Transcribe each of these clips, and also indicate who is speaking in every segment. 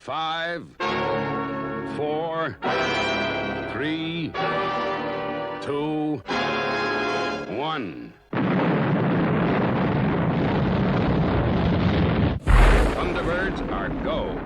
Speaker 1: 5, 4, 3, 2, 1. Thunderbirds are go.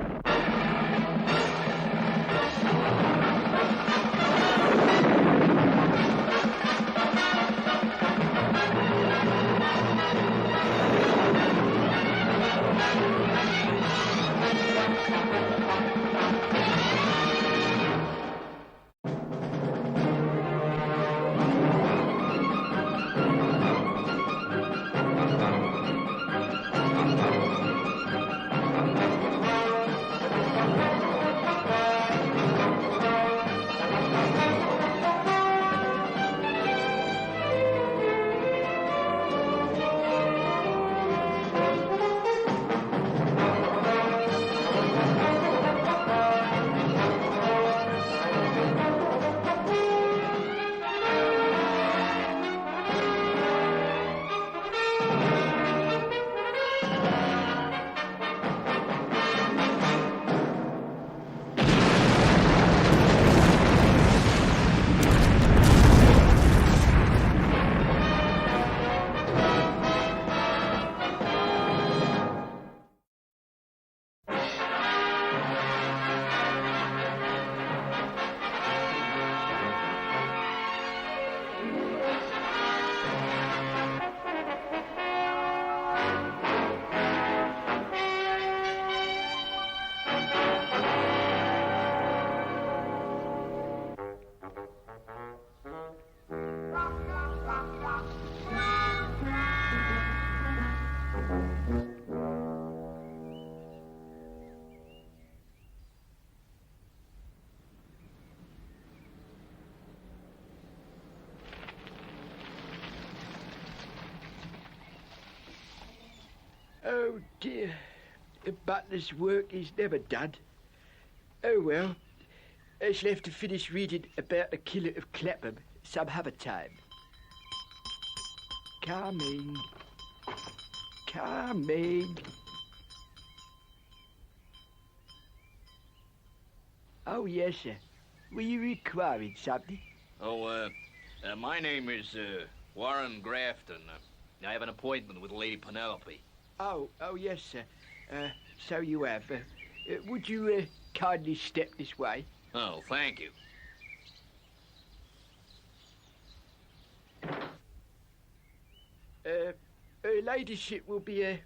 Speaker 2: Oh dear, the butler's work is never done. Oh well, I shall have to finish reading about the killer of Clapham some other time. Coming. Oh yes, sir. Were you requiring something?
Speaker 3: My name is Warren Grafton. I have an appointment with Lady Penelope.
Speaker 2: Oh yes, sir. So you have. Would you kindly step this way?
Speaker 3: Oh, thank you.
Speaker 2: Her ladyship will be a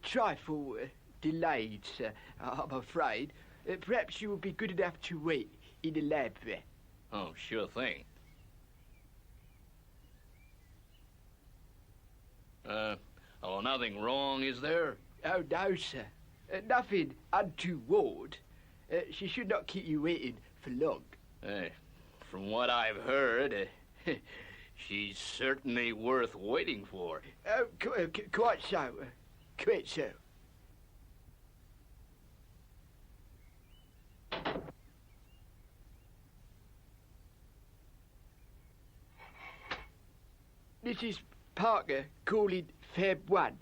Speaker 2: trifle delayed, sir, I'm afraid. Perhaps you would be good enough to wait in the lab there.
Speaker 3: Oh, sure thing. Nothing wrong, is there?
Speaker 2: Oh, no, sir. Nothing untoward. She should not keep you waiting for long.
Speaker 3: From what I've heard, she's certainly worth waiting for.
Speaker 2: Oh, quite so. Quite so. This is Parker calling Fab 1.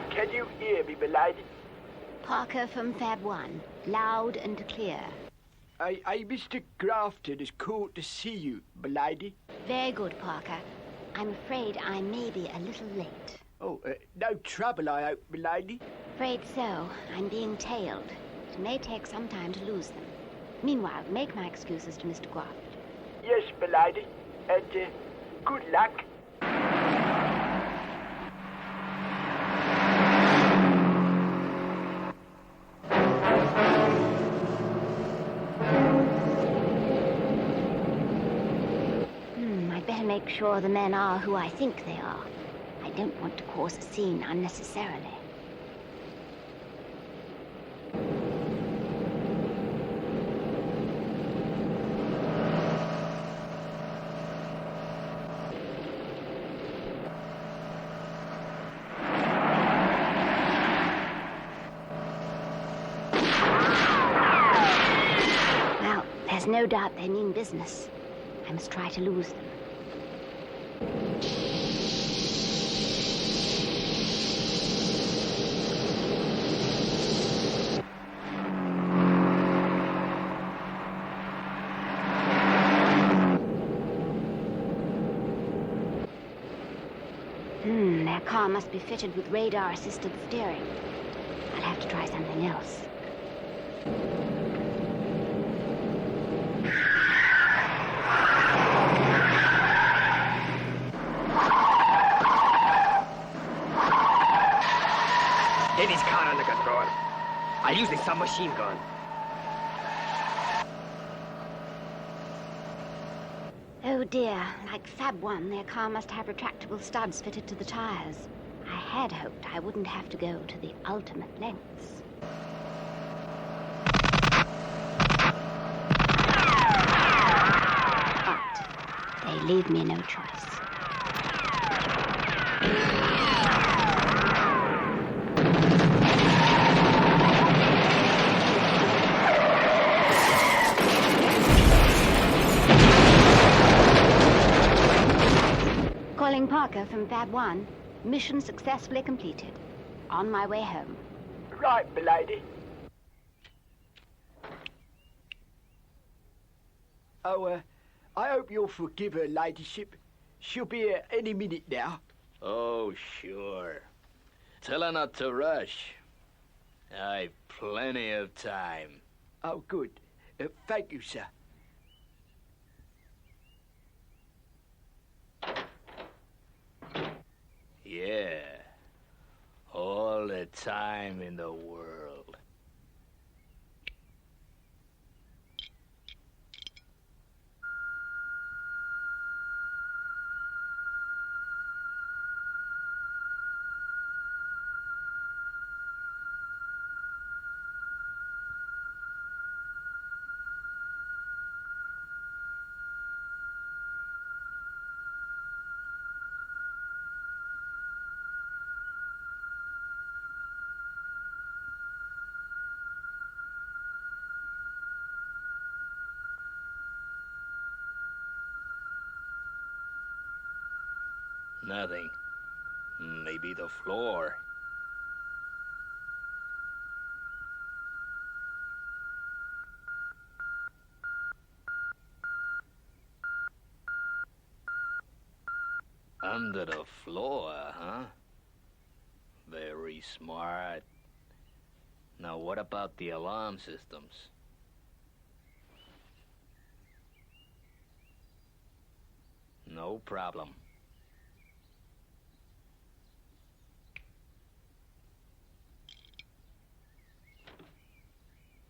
Speaker 2: Can you hear me, milady?
Speaker 4: Parker from Fab 1. Loud and clear.
Speaker 2: Mr. Grafton has called to see you, milady.
Speaker 4: Very good, Parker. I'm afraid I may be a little late.
Speaker 2: Oh, no trouble, I hope, milady.
Speaker 4: Afraid so. I'm being tailed. It may take some time to lose them. Meanwhile, make my excuses to Mr. Grafton.
Speaker 2: Yes, milady. And good luck.
Speaker 4: I'd better make sure the men are who I think they are. I don't want to cause a scene unnecessarily. There's no doubt they mean business. I must try to lose them. car must be fitted with radar-assisted steering. I'll have to try something else.
Speaker 5: Get his car under control. I'll use the submachine gun.
Speaker 4: Oh dear, like Fab 1, their car must have retractable studs fitted to the tires. I had hoped I wouldn't have to go to the ultimate lengths. But they leave me no choice. Calling Parker from Fab 1. Mission successfully completed. On my way home.
Speaker 2: Right, milady. Oh, I hope you'll forgive her ladyship. She'll be here any minute now.
Speaker 3: Oh, sure. Tell her not to rush. I've plenty of time.
Speaker 2: Oh, good. Thank you, sir.
Speaker 3: Yeah. All the time in the world. Nothing. Maybe the floor. Under the floor, huh? Very smart. Now, what about the alarm systems? No problem.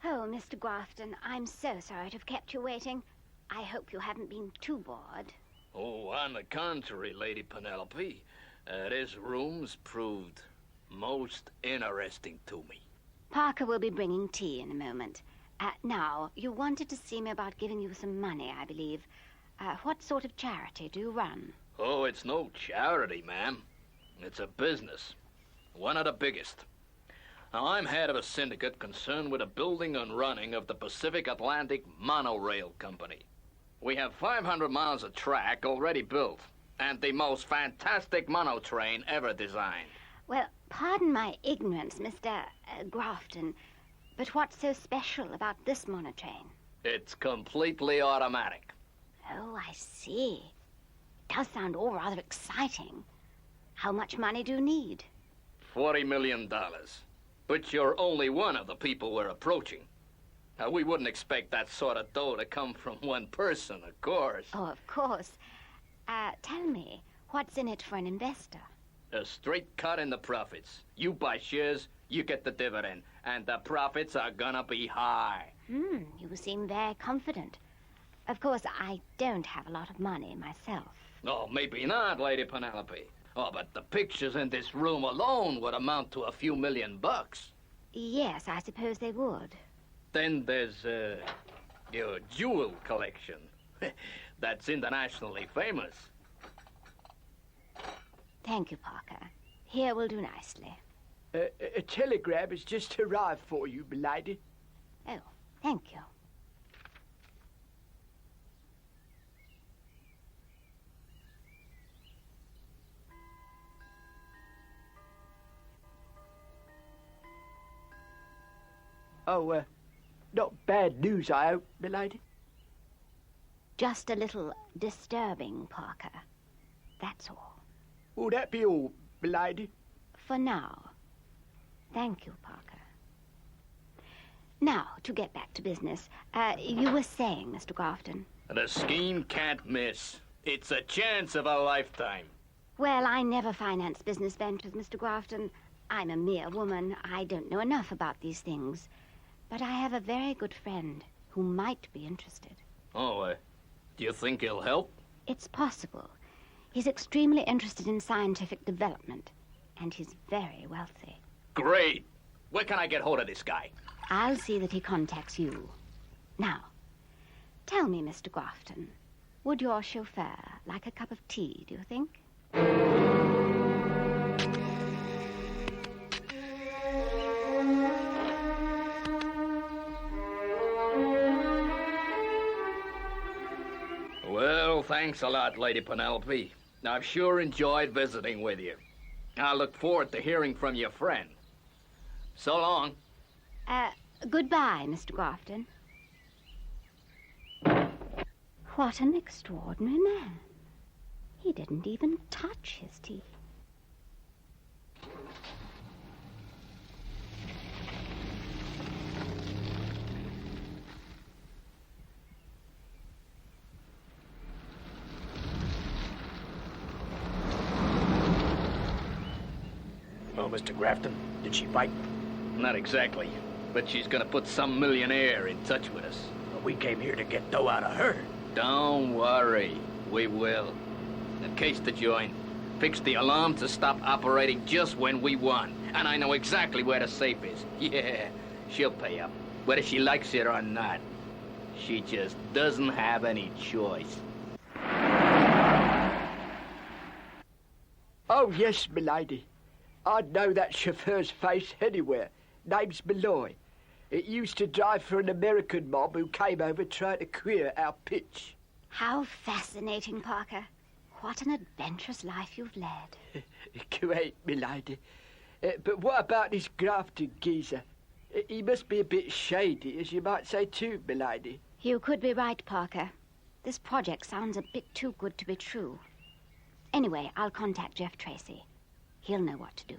Speaker 4: Oh, Mr. Grafton, I'm so sorry to have kept you waiting. I hope you haven't been too bored.
Speaker 3: Oh, on the contrary, Lady Penelope. This room's proved most interesting to me.
Speaker 4: Parker will be bringing tea in a moment. Now, you wanted to see me about giving you some money, I believe. What sort of charity do you run?
Speaker 3: Oh, it's no charity, ma'am. It's a business. One of the biggest. Now, I'm head of a syndicate concerned with the building and running of the Pacific Atlantic Monorail Company. We have 500 miles of track already built, and the most fantastic monotrain ever designed.
Speaker 4: Well, pardon my ignorance, Mr. Grafton, but what's so special about this monotrain?
Speaker 3: It's completely automatic.
Speaker 4: Oh, I see. It does sound all rather exciting. How much money do you need?
Speaker 3: $40 million. But you're only one of the people we're approaching. Now, we wouldn't expect that sort of dough to come from one person, of course.
Speaker 4: Oh, of course. Tell me, what's in it for an investor?
Speaker 3: A straight cut in the profits. You buy shares, you get the dividend, and the profits are gonna be high.
Speaker 4: You seem very confident. Of course, I don't have a lot of money myself.
Speaker 3: Oh, maybe not, Lady Penelope. Oh, but the pictures in this room alone would amount to a few $1,000,000.
Speaker 4: Yes, I suppose they would.
Speaker 3: Then there's, your jewel collection. That's internationally famous.
Speaker 4: Thank you, Parker. Here will do nicely.
Speaker 2: A telegram has just arrived for you, milady.
Speaker 4: Oh, thank you.
Speaker 2: Oh, not bad news, I hope, milady?
Speaker 4: Just a little disturbing, Parker. That's all.
Speaker 2: Will that be all, milady.
Speaker 4: For now. Thank you, Parker. Now, to get back to business, you were saying, Mr. Grafton.
Speaker 3: The scheme can't miss. It's a chance of a lifetime.
Speaker 4: Well, I never finance business ventures, Mr. Grafton. I'm a mere woman. I don't know enough about these things. But I have a very good friend who might be interested.
Speaker 3: Oh, do you think he'll help?
Speaker 4: It's possible. He's extremely interested in scientific development, and he's very wealthy.
Speaker 3: Great. Where can I get hold of this guy?
Speaker 4: I'll see that he contacts you. Now, tell me, Mr. Grafton, would your chauffeur like a cup of tea, do you think?
Speaker 3: Well, thanks a lot, Lady Penelope. I've sure enjoyed visiting with you. I look forward to hearing from your friend. So long.
Speaker 4: Goodbye, Mr. Grafton. What an extraordinary man. He didn't even touch his tea.
Speaker 5: Oh, Mr. Grafton, did she bite?
Speaker 3: Not exactly, but she's gonna put some millionaire in touch with us.
Speaker 5: Well, we came here to get dough out of her.
Speaker 3: Don't worry, we will. The case to join. Fix the alarm to stop operating just when we want. And I know exactly where the safe is. Yeah, she'll pay up, whether she likes it or not. She just doesn't have any choice.
Speaker 2: Oh, yes, milady. I'd know that chauffeur's face anywhere. Name's Malloy. It used to drive for an American mob who came over trying to queer our pitch.
Speaker 4: How fascinating, Parker. What an adventurous life you've led.
Speaker 2: Great, milady. But what about this Grafton geezer? He must be a bit shady, as you might say too, milady.
Speaker 4: You could be right, Parker. This project sounds a bit too good to be true. Anyway, I'll contact Jeff Tracy. He'll know what to do.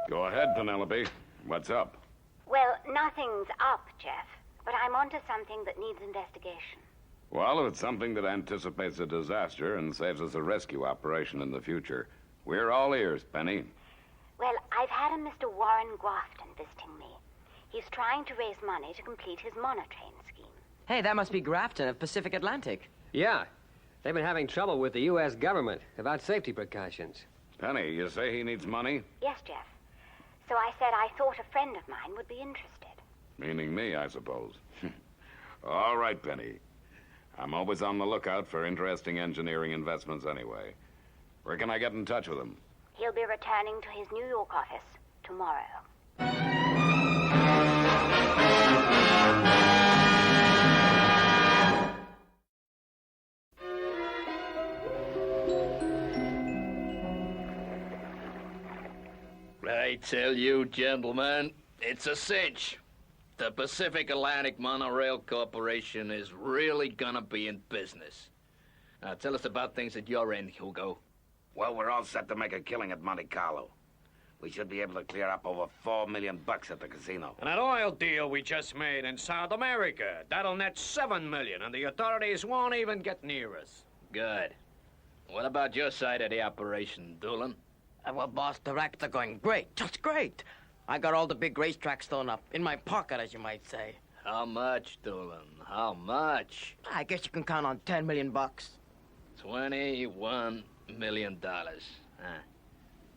Speaker 1: Go ahead, Penelope. What's up?
Speaker 4: Well, nothing's up, Jeff, but I'm onto something that needs investigation.
Speaker 1: Well, if it's something that anticipates a disaster and saves us a rescue operation in the future, we're all ears, Penny.
Speaker 4: Well, I've had a Mr. Warren Grafton visiting me. He's trying to raise money to complete his monotrain scheme.
Speaker 6: Hey, that must be Grafton of Pacific Atlantic.
Speaker 7: Yeah. They've been having trouble with the U.S. government about safety precautions.
Speaker 1: Penny, you say he needs money?
Speaker 4: Yes, Jeff. So I said I thought a friend of mine would be interested.
Speaker 1: Meaning me, I suppose. All right, Penny. I'm always on the lookout for interesting engineering investments anyway. Where can I get in touch with him?
Speaker 4: He'll be returning to his New York office tomorrow.
Speaker 3: I tell you, gentlemen, it's a cinch. The Pacific Atlantic Monorail Corporation is really gonna be in business. Now, tell us about things at your end, Hugo.
Speaker 8: Well, we're all set to make a killing at Monte Carlo. We should be able to clear up over $4 million at the casino.
Speaker 9: And that oil deal we just made in South America, that'll net $7 million, and the authorities won't even get near us.
Speaker 3: Good. What about your side of the operation, Doolin?
Speaker 6: Well, boss, the racks are going great, just great. I got all the big racetracks thrown up, in my pocket, as you might say.
Speaker 3: How much, Doolin? How much?
Speaker 6: I guess you can count on $10 million.
Speaker 3: $21 million.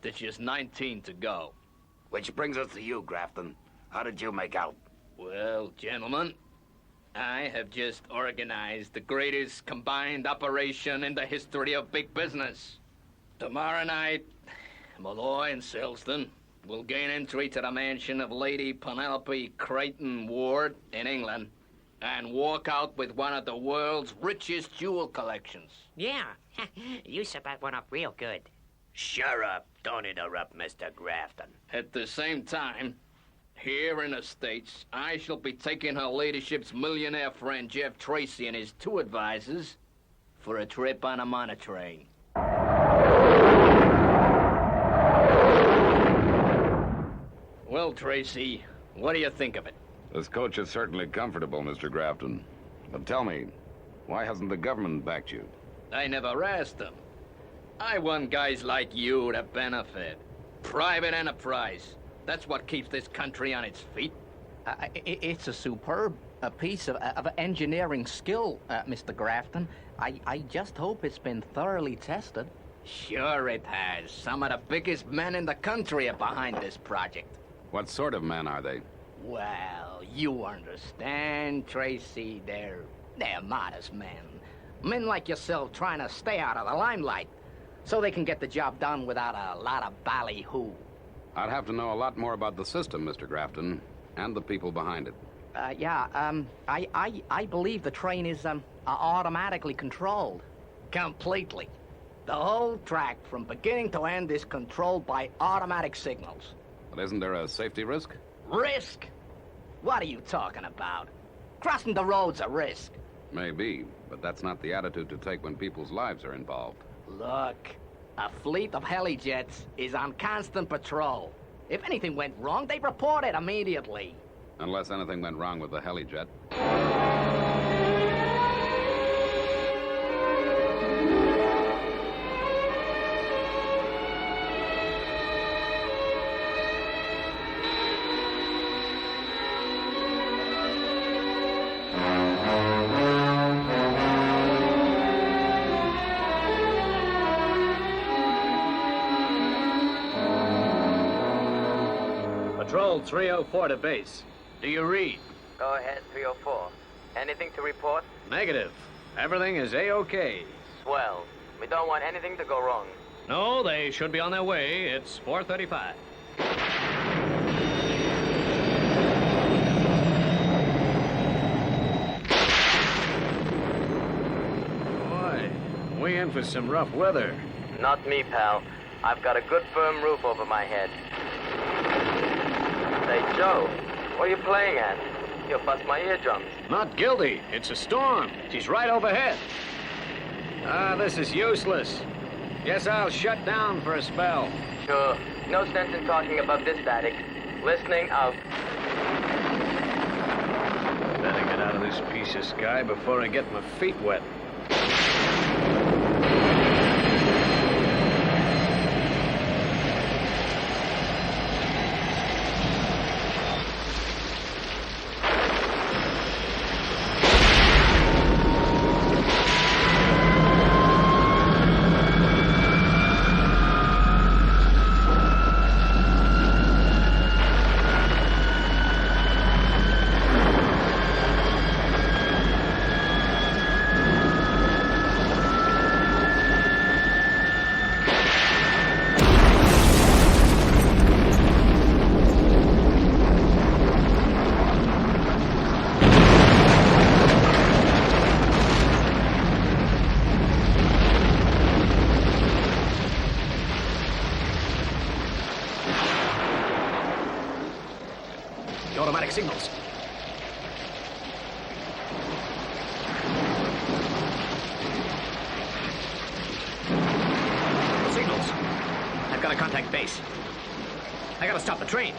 Speaker 3: There's just 19 to go.
Speaker 8: Which brings us to you, Grafton. How did you make out?
Speaker 3: Well, gentlemen, I have just organized the greatest combined operation in the history of big business. Tomorrow night, Malloy and Silston will gain entry to the mansion of Lady Penelope Creighton Ward in England. and walk out with one of the world's richest jewel collections.
Speaker 5: Yeah, you set that one up real good.
Speaker 9: Shut up. Don't interrupt, Mr. Grafton.
Speaker 3: At the same time, here in the States, I shall be taking her ladyship's millionaire friend Jeff Tracy and his 2 advisors for a trip on a monotrain. Well, Tracy, what do you think of it?
Speaker 1: This coach is certainly comfortable, Mr. Grafton. But tell me, why hasn't the government backed you?
Speaker 3: I never asked them. I want guys like you to benefit. Private enterprise. That's what keeps this country on its feet.
Speaker 10: It's a superb piece of engineering skill, Mr. Grafton. I just hope it's been thoroughly tested.
Speaker 3: Sure it has. Some of the biggest men in the country are behind this project.
Speaker 1: What sort of men are they?
Speaker 3: Well, you understand, Tracy. They're modest men. Men like yourself trying to stay out of the limelight so they can get the job done without a lot of ballyhoo.
Speaker 1: I'd have to know a lot more about the system, Mr. Grafton, and the people behind it.
Speaker 10: I believe the train is automatically controlled.
Speaker 3: Completely. The whole track from beginning to end is controlled by automatic signals.
Speaker 1: But isn't there a safety risk?
Speaker 3: Risk? What are you talking about? Crossing the road's a risk.
Speaker 1: Maybe, but that's not the attitude to take when people's lives are involved.
Speaker 3: Look, a fleet of helijets is on constant patrol. If anything went wrong, they'd report it immediately.
Speaker 1: Unless anything went wrong with the helijet.
Speaker 9: Patrol 304 to base. Do you read?
Speaker 6: Go ahead, 304. Anything to report?
Speaker 9: Negative. Everything is A-OK.
Speaker 6: Swell. We don't want anything to go wrong.
Speaker 9: No, they should be on their way. It's 4:35. Boy, we in for some rough weather.
Speaker 6: Not me, pal. I've got a good firm roof over my head. Say, Joe, what are you playing at? You'll bust my eardrums.
Speaker 9: Not guilty. It's a storm. She's right overhead. This is useless. Guess I'll shut down for a spell.
Speaker 6: Sure. No sense in talking about this static. Listening out.
Speaker 9: Better get out of this piece of sky before I get my feet wet.
Speaker 3: Automatic signals. Signals. I've got to contact base. I got to stop the train.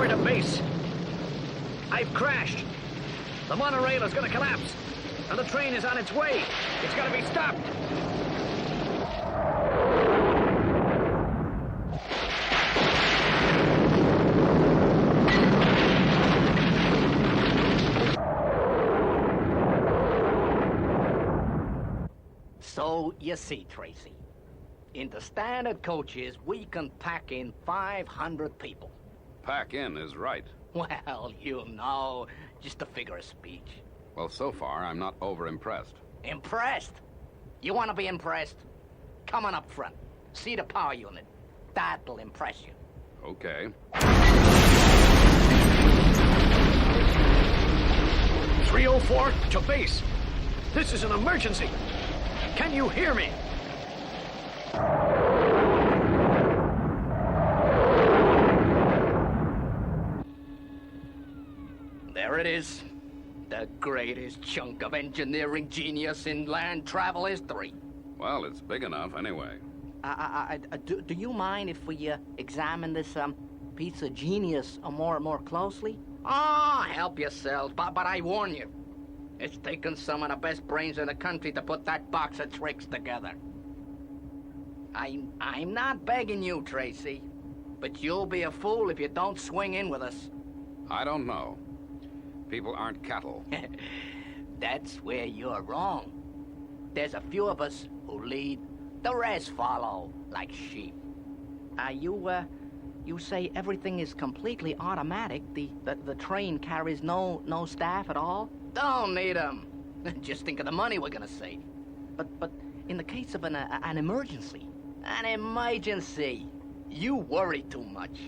Speaker 3: To base. I've crashed. The monorail is going to collapse, and the train is on its way. It's got to be stopped. So, you see, Tracy, in the standard coaches, we can pack in 500 people.
Speaker 1: pack in is right.
Speaker 3: Well, you know, just a figure of speech.
Speaker 1: Well, so far, I'm not over-impressed.
Speaker 3: Impressed? You want to be impressed? Come on up front. See the power unit. That'll impress you.
Speaker 1: Okay.
Speaker 9: 304 to base. This is an emergency. Can you hear me?
Speaker 3: There it is. The greatest chunk of engineering genius in land travel history.
Speaker 1: Well, it's big enough anyway.
Speaker 3: Do you mind if we examine this piece of genius more closely? Ah, help yourselves, but I warn you, it's taken some of the best brains in the country to put that box of tricks together. I'm not begging you, Tracy, but you'll be a fool if you don't swing in with us.
Speaker 1: I don't know. People aren't cattle.
Speaker 3: That's where you're wrong. There's a few of us who lead, the rest follow like sheep. You say everything is completely automatic. The train carries no staff at all? Don't need them. Just think of the money we're gonna save. But in the case of an emergency, you worry too much.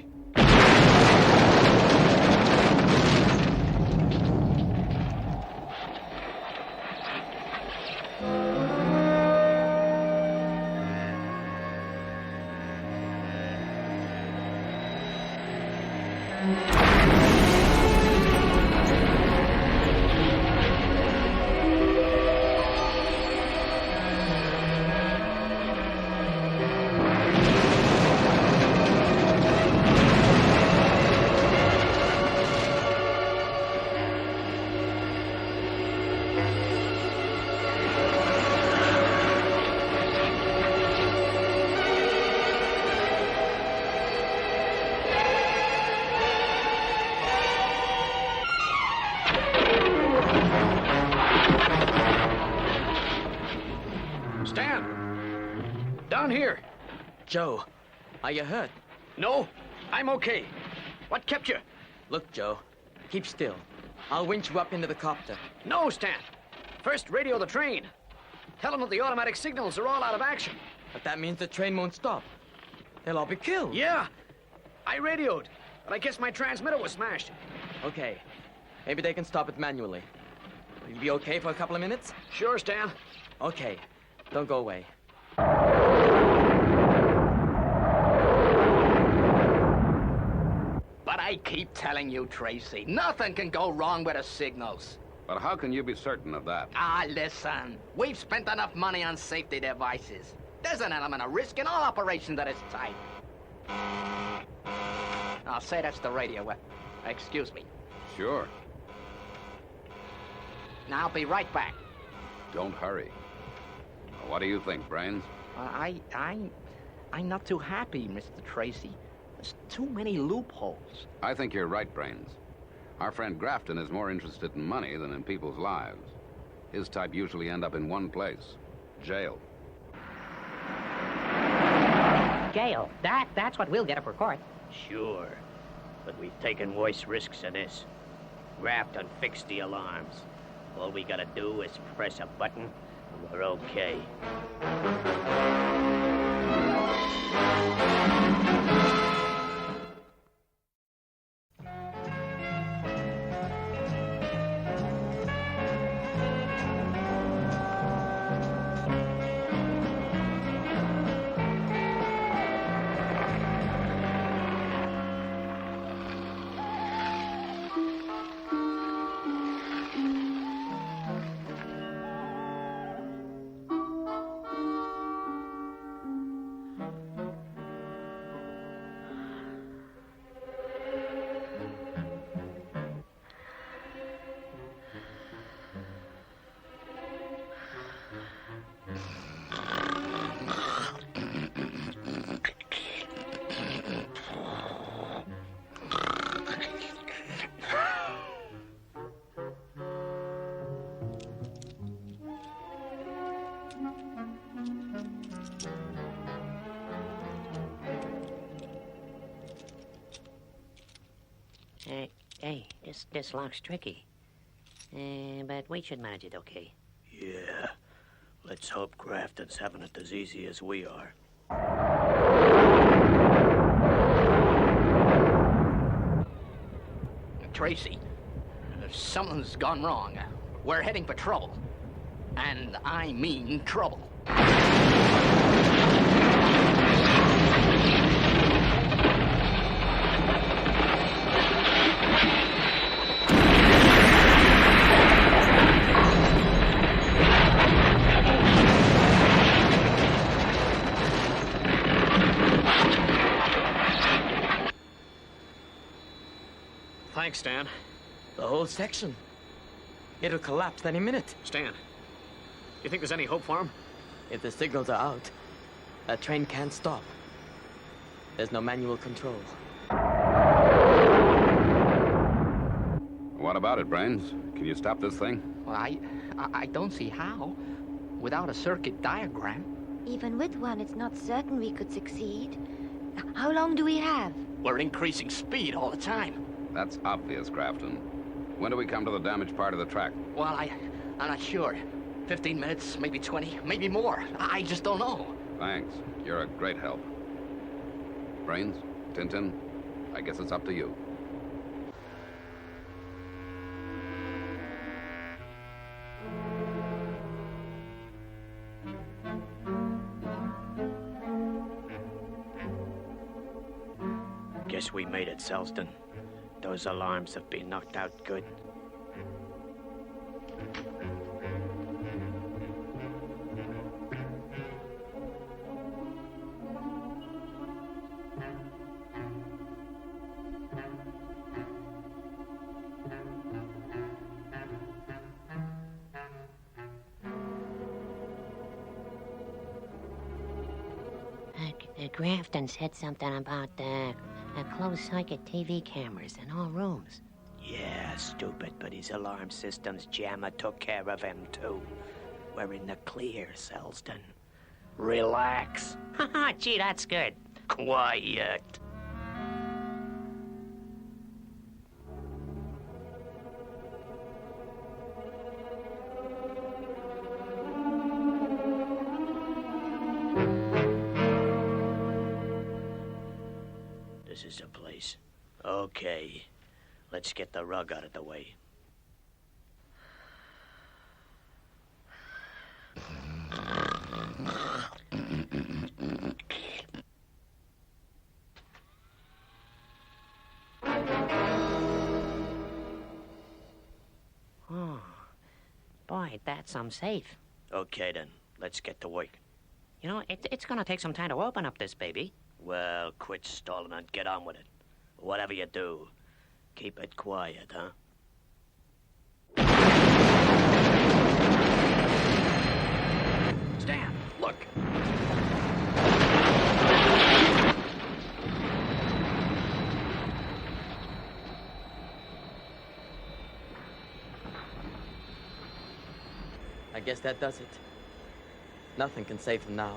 Speaker 9: Down here.
Speaker 6: Joe, are you hurt?
Speaker 9: No, I'm okay. What kept you?
Speaker 6: Look, Joe, keep still. I'll winch you up into the copter.
Speaker 9: No, Stan. First, radio the train. Tell them that the automatic signals are all out of action.
Speaker 6: But that means the train won't stop. They'll all be killed.
Speaker 9: Yeah, I radioed, but I guess my transmitter was smashed.
Speaker 6: Okay, maybe they can stop it manually. Will you be okay for a couple of minutes?
Speaker 9: Sure, Stan.
Speaker 6: Okay, don't go away.
Speaker 3: But I keep telling you, Tracy, nothing can go wrong with the signals.
Speaker 1: But how can you be certain of that?
Speaker 3: Ah, listen. We've spent enough money on safety devices. There's an element of risk in all operations at this type. I'll say that's the radio. Excuse me.
Speaker 1: Sure.
Speaker 3: Now, I'll be right back.
Speaker 1: Don't hurry. What do you think, Brains?
Speaker 3: I'm not too happy, Mr. Tracy. There's too many loopholes.
Speaker 1: I think you're right, Brains. Our friend Grafton is more interested in money than in people's lives. His type usually end up in one place, jail.
Speaker 5: Jail. That's what we'll get if we're caught.
Speaker 11: Sure, but we've taken worse risks than this. Grafton fixed the alarms. All we gotta do is press a button, and we're okay. Hey, this lock's tricky. But we should manage it okay.
Speaker 12: Yeah. Let's hope Grafton's having it as easy as we are.
Speaker 3: Tracy, something's gone wrong. We're heading for trouble. And I mean trouble.
Speaker 9: Thanks, Stan.
Speaker 6: The whole section. It'll collapse any minute.
Speaker 9: Stan, you think there's any hope for him?
Speaker 6: If the signals are out, that train can't stop. There's no manual control.
Speaker 1: What about it, Brains? Can you stop this thing?
Speaker 3: Well, I don't see how. Without a circuit diagram.
Speaker 4: Even with one, it's not certain we could succeed. How long do we have?
Speaker 3: We're increasing speed all the time.
Speaker 1: That's obvious, Grafton. When do we come to the damaged part of the track?
Speaker 3: Well, I'm not sure. 15 minutes, maybe 20, maybe more. I just don't know.
Speaker 1: Thanks. You're a great help. Brains, Tintin, I guess it's up to you.
Speaker 12: Guess we made it, Selsden. Those alarms have been knocked out good.
Speaker 11: Grafton said something about closed-circuit TV cameras in all rooms.
Speaker 12: Yeah, stupid, but his alarm system's jammer took care of him, too. We're in the clear, Selsden. Relax.
Speaker 11: Haha, gee, that's good.
Speaker 12: Quiet. This is the place. Okay. Let's get the rug out of the way.
Speaker 11: Oh, boy, that's some safe.
Speaker 12: Okay, then. Let's get to work.
Speaker 11: You know, it's gonna take some time to open up this baby.
Speaker 12: Well, quit stalling and get on with it. Whatever you do, keep it quiet, huh?
Speaker 3: Stan, look.
Speaker 6: I guess that does it. Nothing can save him now.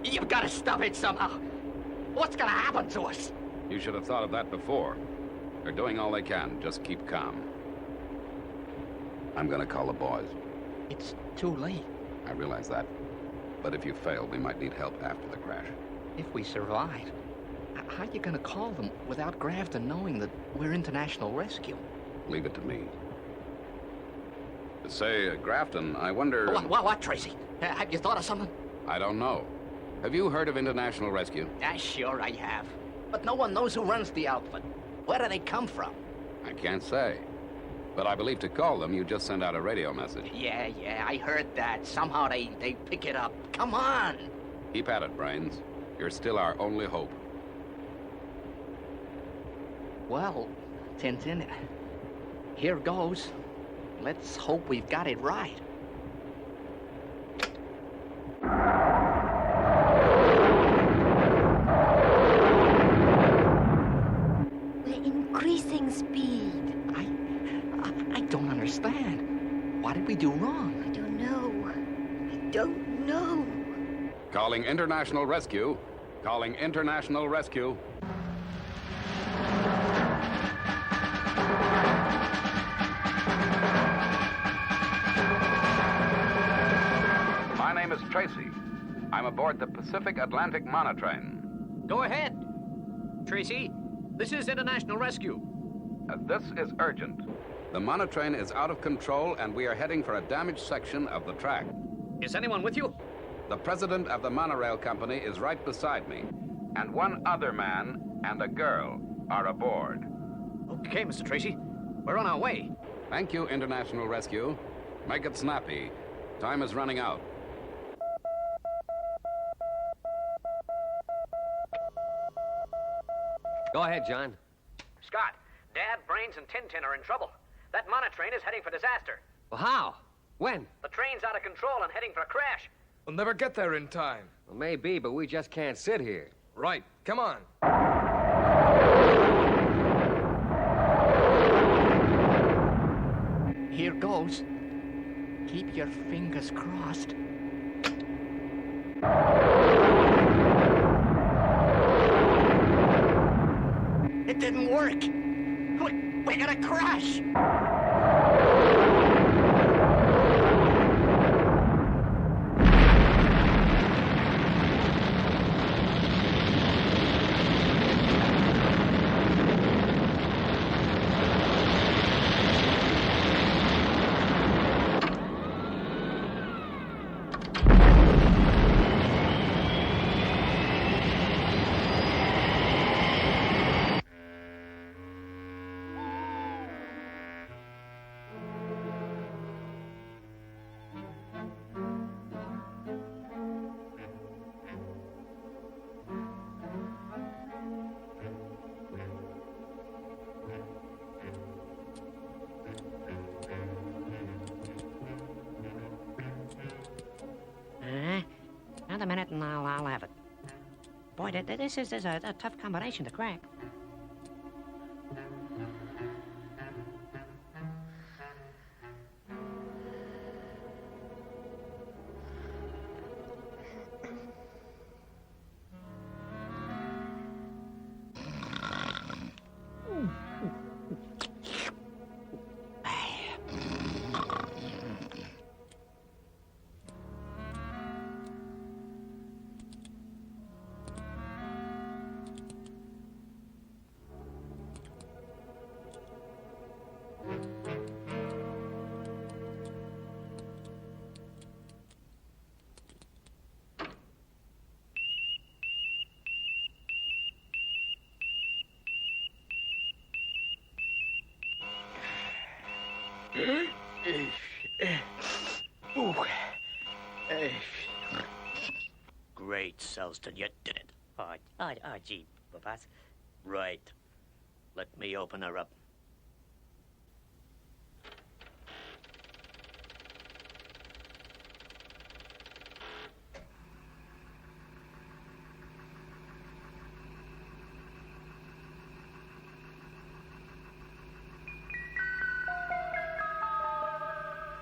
Speaker 3: You've got to stop it somehow. What's gonna happen to us?
Speaker 1: You should have thought of that before. They're doing all they can. Just keep calm. I'm gonna call the boys.
Speaker 3: It's too late.
Speaker 1: I realize that. But if you fail, we might need help after the crash.
Speaker 3: If we survive, how are you gonna call them without Grafton knowing that we're international rescue?
Speaker 1: Leave it to me. Say, Grafton, I wonder...
Speaker 3: What, Tracy? Have you thought of something?
Speaker 1: I don't know. Have you heard of International Rescue?
Speaker 3: Sure I have. But no one knows who runs the outfit. Where do they come from?
Speaker 1: I can't say. But I believe to call them, you just send out a radio message.
Speaker 3: Yeah, I heard that. Somehow they pick it up. Come on!
Speaker 1: Keep at it, Brains. You're still our only hope.
Speaker 3: Well, Tintin, here goes. Let's hope we've got it right. understand. What did we do wrong?
Speaker 4: I don't know. I don't know.
Speaker 1: Calling International Rescue. Calling International Rescue. My name is Tracy. I'm aboard the Pacific Atlantic monotrain.
Speaker 9: Go ahead. Tracy, this is International Rescue.
Speaker 1: This is urgent. The monotrain is out of control, and we are heading for a damaged section of the track.
Speaker 9: Is anyone with you?
Speaker 1: The president of the monorail company is right beside me. And one other man and a girl are aboard.
Speaker 9: Okay, Mr. Tracy. We're on our way.
Speaker 1: Thank you, International Rescue. Make it snappy. Time is running out.
Speaker 7: Go ahead, John.
Speaker 9: Scott, Dad, Brains, and Tintin are in trouble. That monotrain is heading for disaster.
Speaker 7: Well, how? When?
Speaker 9: The train's out of control and heading for a crash.
Speaker 13: We'll never get there in time.
Speaker 7: Well, maybe, but we just can't sit here.
Speaker 13: Right. Come on.
Speaker 10: Here goes. Keep your fingers crossed. It didn't work. We're gonna crash.
Speaker 11: Another minute and I'll have it. Boy, this is a tough combination to crack.
Speaker 12: Great, Selston, you did it. Oh, gee, boss. Right. Let me open her up.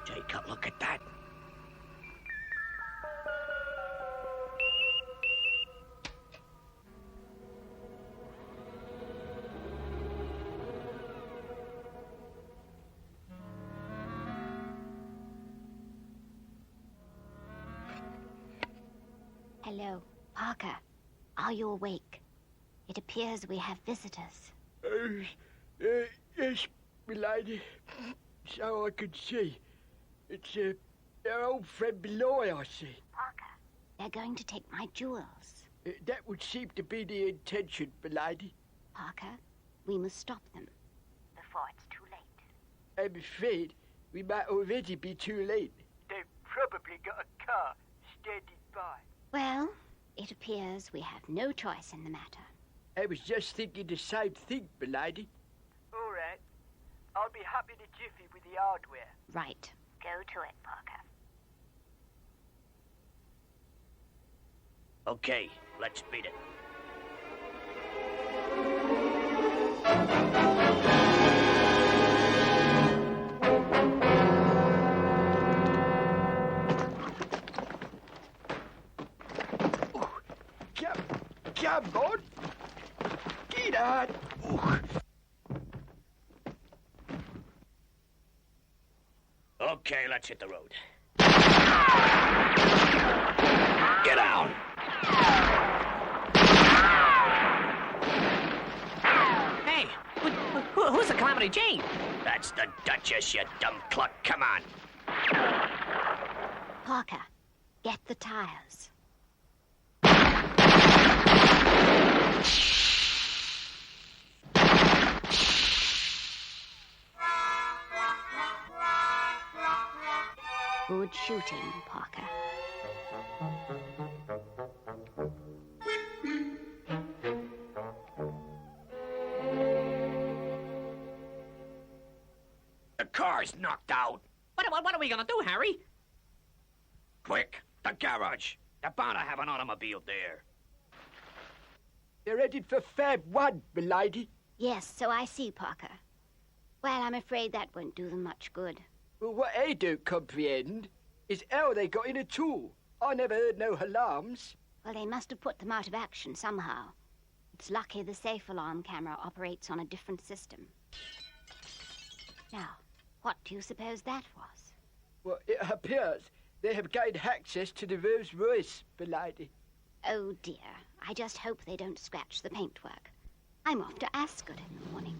Speaker 12: Jacob, look at that.
Speaker 4: Hello, Parker. Are you awake? It appears we have visitors.
Speaker 2: Yes, milady. So I can see. It's our old friend Beloy, I see.
Speaker 4: Parker, they're going to take my jewels.
Speaker 2: That would seem to be the intention, milady.
Speaker 4: Parker, we must stop them before it's too late.
Speaker 2: I'm afraid we might already be too late. They've probably got a car standing by.
Speaker 4: Well, it appears we have no choice in the matter.
Speaker 2: I was just thinking the same thing, milady. All right. I'll be happy to jiffy with the hardware.
Speaker 4: Right. Go to it, Parker.
Speaker 12: Okay, let's beat it.
Speaker 2: Come on. Get on.
Speaker 11: Okay, let's hit the road. Get down.
Speaker 10: Hey, who's the Calamity Jane?
Speaker 11: That's the Duchess, you dumb cluck. Come on.
Speaker 4: Parker, get the tires. Good shooting, Parker.
Speaker 11: The car's knocked out.
Speaker 10: What are we gonna do, Harry?
Speaker 11: Quick, the garage. They're bound to have an automobile there.
Speaker 2: They're headed for Fab 1, milady.
Speaker 4: Yes, so I see, Parker. Well, I'm afraid that won't do them much good.
Speaker 2: Well, what I don't comprehend is how they got in at all. I never heard no alarms.
Speaker 4: Well, they must have put them out of action somehow. It's lucky the safe alarm camera operates on a different system. Now, what do you suppose that was?
Speaker 2: Well, it appears they have gained access to the Rolls Royce, milady.
Speaker 4: Oh, dear. I just hope they don't scratch the paintwork. I'm off to Ascot in the morning.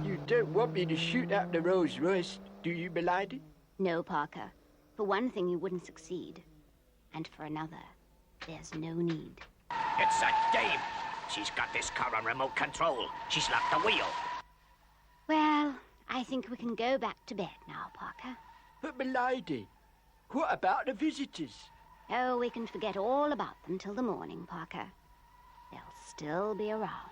Speaker 2: You don't want me to shoot up the Rolls Royce, do you, milady?
Speaker 4: No, Parker. For one thing, you wouldn't succeed. And for another, there's no need.
Speaker 11: It's that dame. She's got this car on remote control. She's locked the wheel.
Speaker 4: Well, I think we can go back to bed now, Parker.
Speaker 2: But, milady, what about the visitors?
Speaker 4: Oh, we can forget all about them till the morning, Parker. They'll still be around.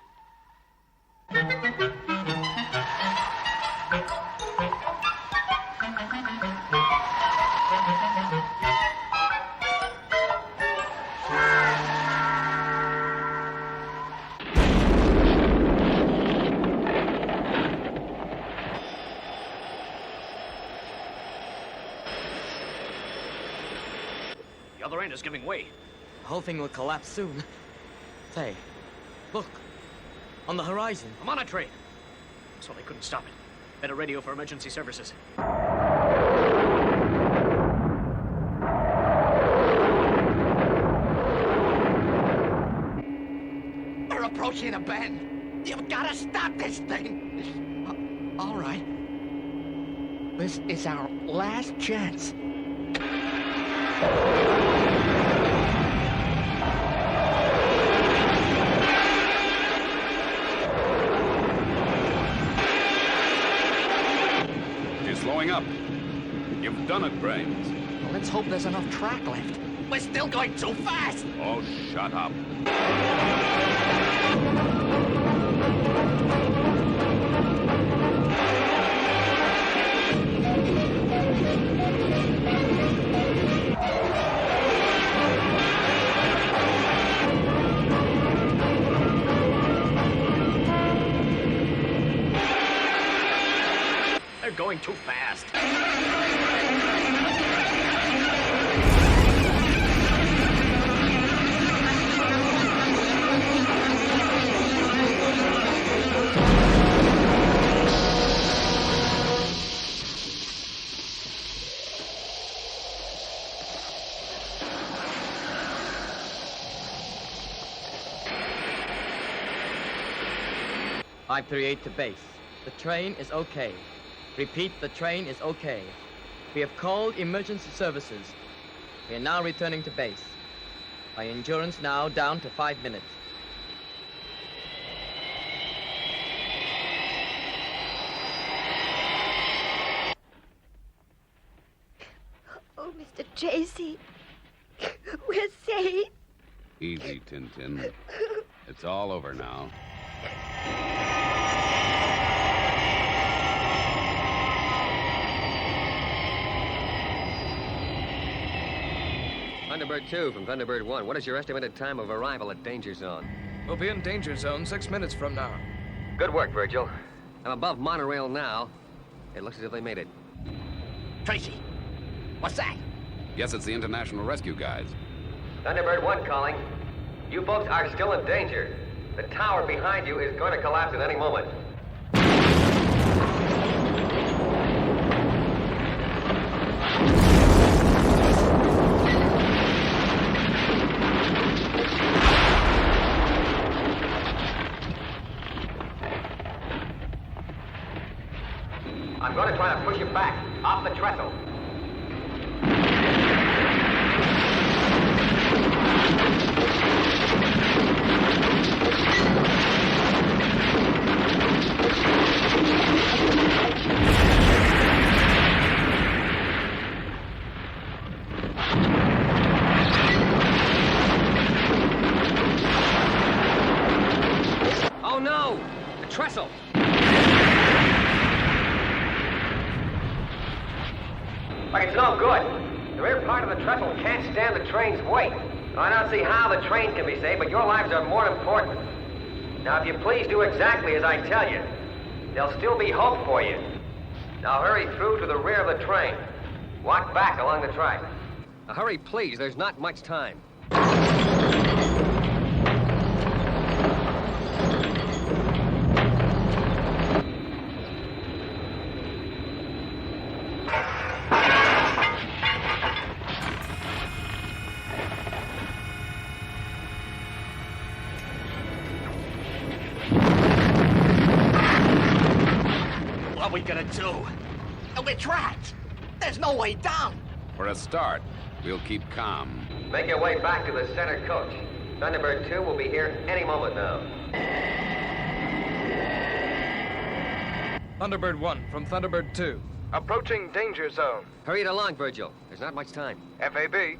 Speaker 9: The other end is giving way.
Speaker 6: The whole thing will collapse soon. Say, look. On the horizon.
Speaker 9: I'm on a train. So they couldn't stop it. Better radio for emergency services.
Speaker 10: We're approaching a bend. You've got to stop this thing. All right. This is our last chance.
Speaker 1: You're slowing up. You've done it, Brains.
Speaker 10: Well, let's hope there's enough track left. We're still going too fast.
Speaker 1: Oh, shut up.
Speaker 9: They're going too fast.
Speaker 6: .538 to base. The train is okay. Repeat, the train is okay. We have called emergency services. We are now returning to base. My endurance now down to 5 minutes.
Speaker 4: Oh, Mr. Tracy, we're safe.
Speaker 1: Easy, Tintin. It's all over now.
Speaker 7: Thunderbird 2 from Thunderbird 1. What is your estimated time of arrival at Danger Zone?
Speaker 13: We'll be in danger zone 6 minutes from now.
Speaker 7: Good work, Virgil. I'm above monorail now. It looks as if they made it.
Speaker 10: Tracy, what's that?
Speaker 1: Guess it's the international rescue guys.
Speaker 14: Thunderbird 1 calling. You folks are still in danger. The tower behind you is going to collapse at any moment. I'm going to try to push you back, off the trestle.
Speaker 7: Oh no! The trestle!
Speaker 14: But it's no good. The rear part of the trestle can't stand the train's weight. I don't see how the train can be saved, but your lives are more important. Now, if you please do exactly as I tell you, there'll still be hope for you. Now hurry through to the rear of the train. Walk back along the track.
Speaker 7: Now, hurry, please. There's not much time.
Speaker 10: What are we gonna do? We're trapped. There's no way down.
Speaker 1: For a start, we'll keep calm.
Speaker 14: Make your way back to the center coach. Thunderbird 2 will be here any moment now.
Speaker 13: Thunderbird 1 from Thunderbird 2.
Speaker 15: Approaching danger zone.
Speaker 7: Hurry it along, Virgil. There's not much time.
Speaker 15: FAB.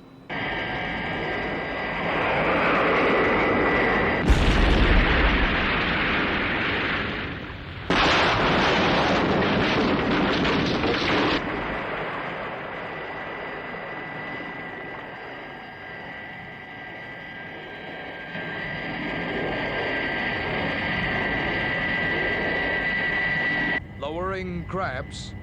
Speaker 13: Lowering crabs.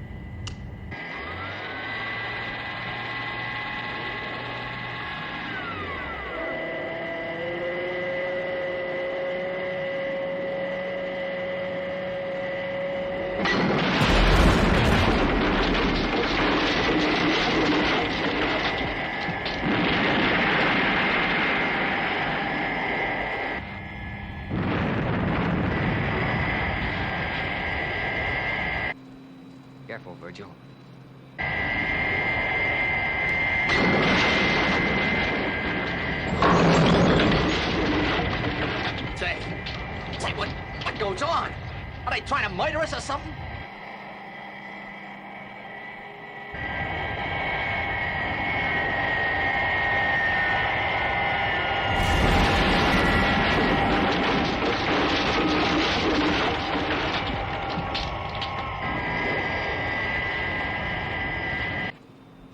Speaker 7: Careful, Virgil.
Speaker 10: Say, what goes on? Are they trying to murder us or something?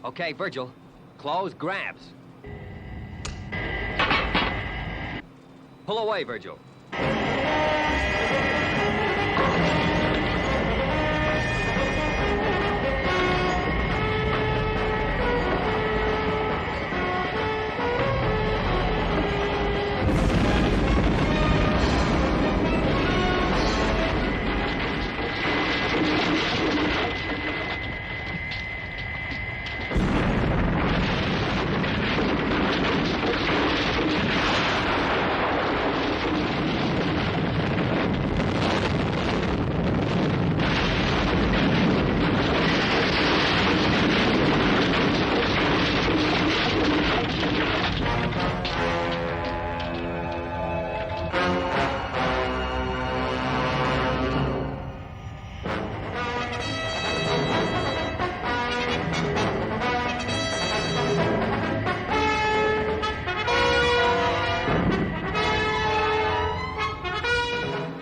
Speaker 7: Okay, Virgil. Close grabs. Pull away, Virgil.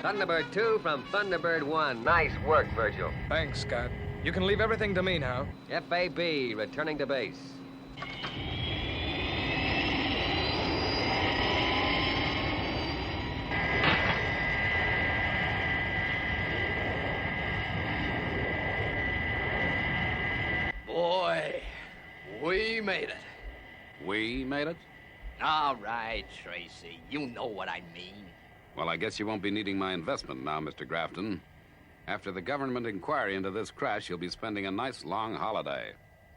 Speaker 7: Thunderbird 2 from Thunderbird 1. Nice work, Virgil.
Speaker 13: Thanks, Scott. You can leave everything to me now.
Speaker 7: FAB, returning to base.
Speaker 3: Boy, we we made it.
Speaker 1: We made it?
Speaker 3: All right, Tracy. You know what I mean.
Speaker 1: Well, I guess you won't be needing my investment now, Mr. Grafton. After the government inquiry into this crash, you'll be spending a nice long holiday.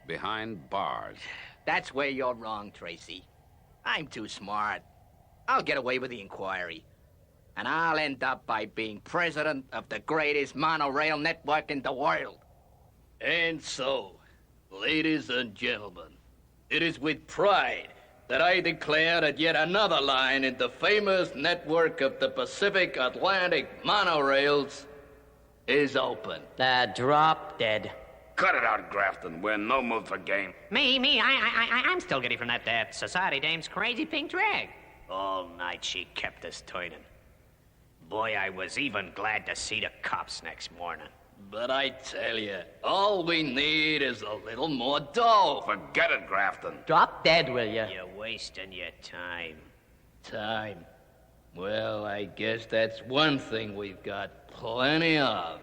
Speaker 1: Behind bars.
Speaker 3: That's where you're wrong, Tracy. I'm too smart. I'll get away with the inquiry. And I'll end up by being president of the greatest monorail network in the world. And so, ladies and gentlemen, it is with pride that I declare that yet another line in the famous network of the Pacific Atlantic monorails is open.
Speaker 11: Drop dead.
Speaker 8: Cut it out, Grafton. We're in no mood for game.
Speaker 11: I'm still giddy from that society dame's crazy pink drag. All night she kept us turning. Boy, I was even glad to see the cops next morning.
Speaker 3: But I tell you, all we need is a little more dough.
Speaker 8: Forget it, Grafton.
Speaker 11: Drop dead, will you? You're wasting your time.
Speaker 3: Time? Well, I guess that's one thing we've got plenty of.